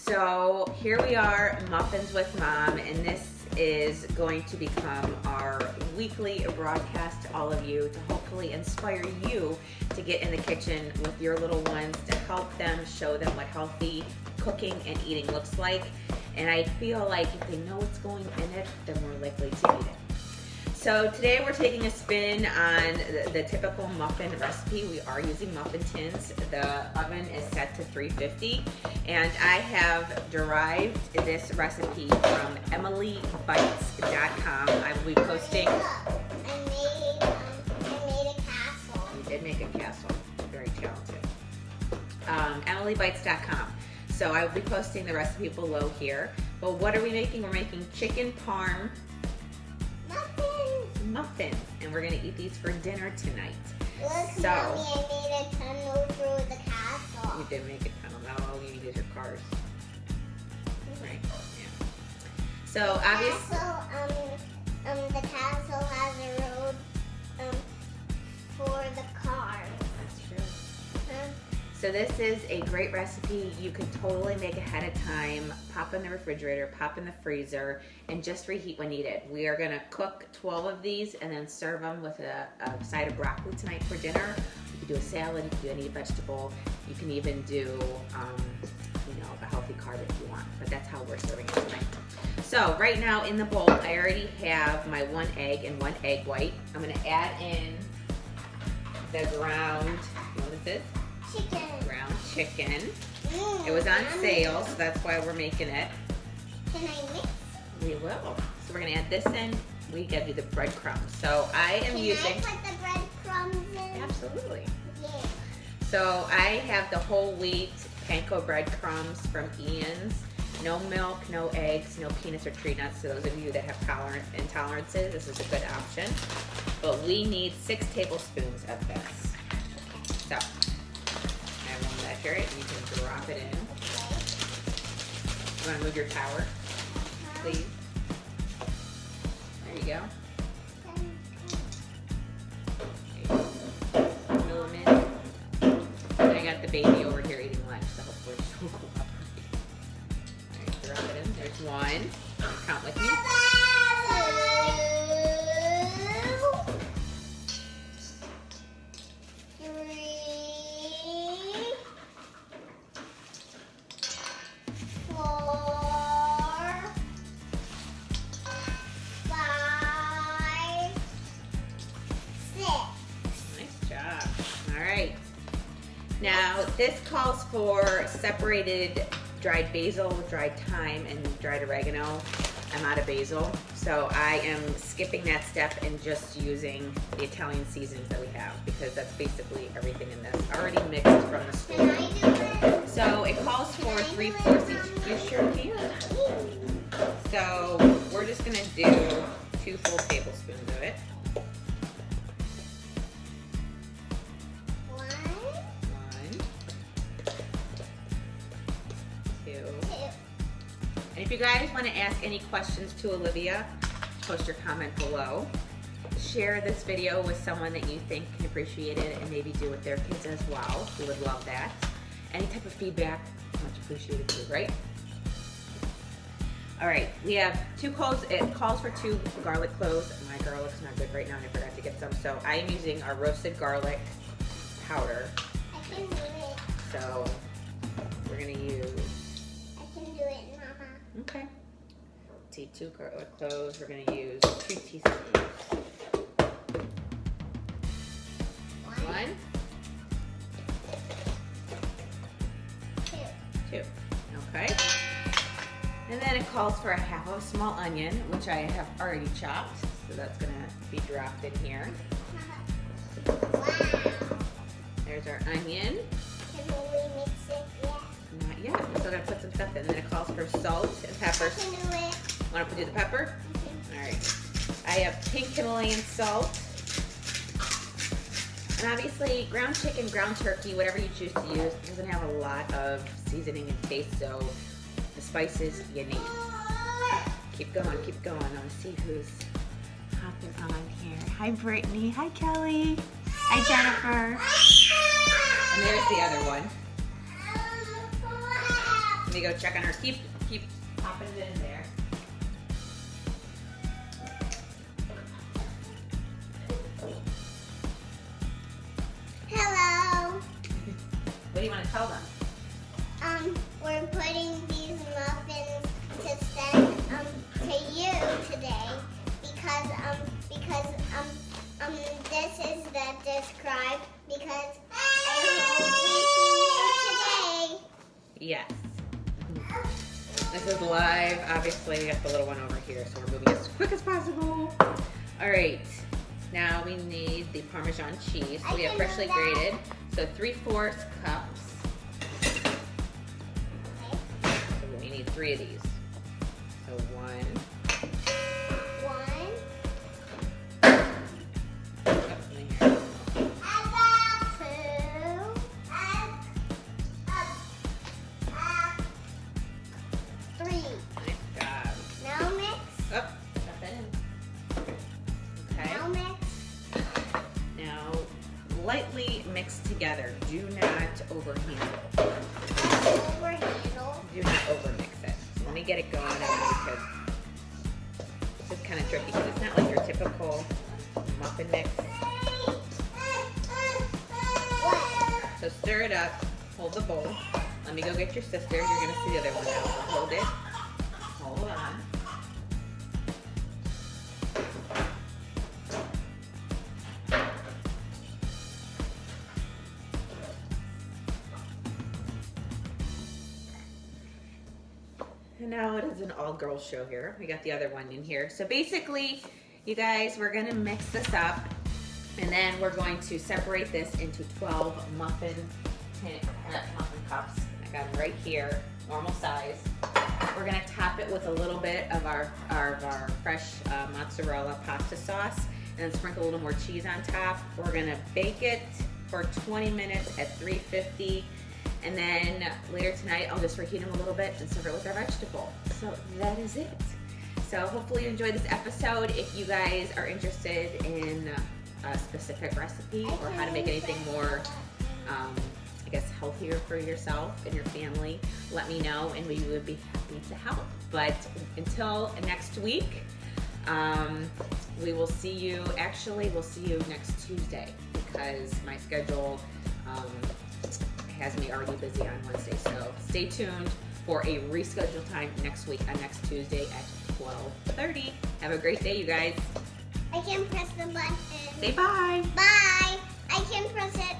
So here we are, Muffins with Mom, and this is going to become our weekly broadcast to all of you to hopefully inspire you to get in the kitchen with your little ones to help them, show them what healthy cooking and eating looks like. And I feel like if they know what's going in it, they're more likely to eat it. So today we're taking a spin on the typical muffin recipe. We are using muffin tins. The oven is set to 350, and I have derived this recipe from emilybites.com. I will be posting. I made a castle. You did make a castle. Very talented. emilybites.com. So I will be posting the recipe below here. But what are we making? We're making chicken parm muffins, and we're gonna eat these for dinner tonight. Look, so, Mommy, I made a tunnel through the castle. You did make a tunnel. Now all you need is your cars. Right? Yeah. So obviously, The castle has a road for the cars. that's true. So this is a great recipe you can totally make ahead of time, pop in the refrigerator, pop in the freezer, and just reheat when needed. We are gonna cook 12 of these and then serve them with a side of broccoli tonight for dinner. You can do a salad, you can do any vegetable. You can even do, a healthy carb if you want, but that's how we're serving it tonight. So right now in the bowl, I already have my 1 egg and 1 egg white. I'm gonna add in the ground, what is this? Chicken. Ground chicken. It was on sale, so that's why we're making it. Can I mix? We will. So we're gonna add this in. We gotta do the breadcrumbs. So I am using. Can I put the breadcrumbs in? Absolutely. Yeah. So I have the whole wheat panko breadcrumbs from Ian's. No milk, no eggs, no peanuts or tree nuts. So those of you that have intolerances, this is a good option. But we need 6 tablespoons of this. So. Measure it, and you can drop it in. You want to move your tower, please? There you go. Fill them in. And I got the baby over here eating lunch, so hopefully she'll go up. All right, drop it in. There's 1. Count with me. 3. Now, this calls for separated dried basil, dried thyme, and dried oregano. I'm out of basil, so I am skipping that step and just using the Italian seasonings that we have, because that's basically everything in this, already mixed from the store. Can I do it? So it calls for 3/4 each. You sure can. So we're just gonna do 2 full tablespoons of it. 1, 2. 2. And if you guys want to ask any questions to Olivia, post your comment below. Share this video with someone that you think can appreciate it and maybe do it with their kids as well. We would love that. Any type of feedback, much appreciated too, right? All right, we have 2 cloves. It calls for 2 garlic cloves. My garlic's not good right now and I forgot to get some. So I am using our roasted garlic powder. I can do it. So we're gonna use. I can do it, Mama. Okay. See, 2 garlic cloves. We're going to use 2 teaspoons. 1, 2. Okay. And then it calls for a half of a small onion, which I have already chopped. So that's going to be dropped in here. Wow. There's our onion. Can we mix it yet? Not yet. We're still going to put some stuff in. And then it calls for salt and pepper. I can do it. Want to do the pepper? All right. I have pink Himalayan salt. And obviously, ground chicken, ground turkey, whatever you choose to use, doesn't have a lot of seasoning and taste, so the spices you need. Keep going, keep going. I want to see who's hopping on here. Hi, Brittany. Hi, Kelly. Hi, Jennifer. And there's the other one. Let me go check on her. Keep popping it in there. Hello. What do you want to tell them? We're putting these muffins to send to you today because this is the describe because I hope we see you today. Yes. This is live. Obviously, we got the little one over here, so we're moving as quick as possible. All right. Now we need the Parmesan cheese. We have freshly grated. So 3/4 cups. So we need 3 of these. So 1. Lightly mixed together. Do not overhandle. Do not overmix it. So let me get it going because this is kind of tricky because it's not like your typical muffin mix. So stir it up. Hold the bowl. Let me go get your sister. You're going to see the other one now. So hold it. Hold on. And now it is an all-girls show here. We got the other one in here. So basically, you guys, we're gonna mix this up and then we're going to separate this into 12 muffin cups. I got them right here, normal size. We're gonna top it with a little bit of our fresh mozzarella pasta sauce and then sprinkle a little more cheese on top. We're gonna bake it for 20 minutes at 350. And then later tonight, I'll just reheat them a little bit and serve it with our vegetable. So that is it. So hopefully you enjoyed this episode. If you guys are interested in a specific recipe or how to make anything more, I guess, healthier for yourself and your family, let me know and we would be happy to help. But until next week, we will see you, actually we'll see you next Tuesday because my schedule, has me already busy on Wednesday, so stay tuned for a rescheduled time next week on next Tuesday at 12:30. Have a great day, you guys. I can press the button. Say bye. Bye. I can press it